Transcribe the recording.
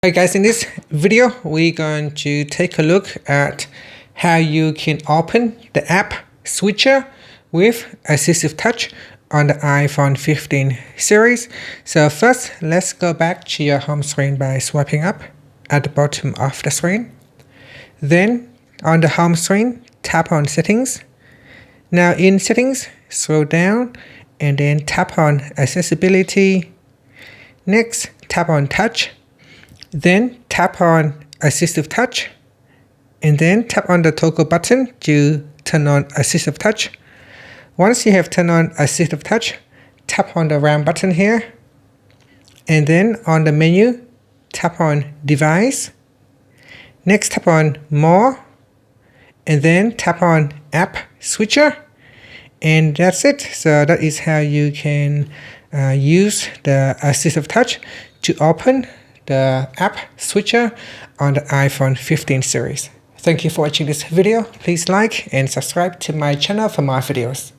Hi guys, in this video we're going to take a look at how you can open the app switcher with AssistiveTouch on the iPhone 15 series. So first, let's go back to your home screen by swiping up at the bottom of the screen. Then on the home screen, tap on Settings. Now in Settings, scroll down and then tap on Accessibility. Next, tap on Touch. Then tap on AssistiveTouch and then tap on the toggle button to turn on AssistiveTouch. Once you have turned on AssistiveTouch, tap on the round button here and then on the menu, tap on Device. Next, tap on More and then tap on App Switcher, and that's it. So that is how you can use the AssistiveTouch to open the app switcher on the iPhone 15 series. Thank you for watching this video. Please like and subscribe to my channel for more videos.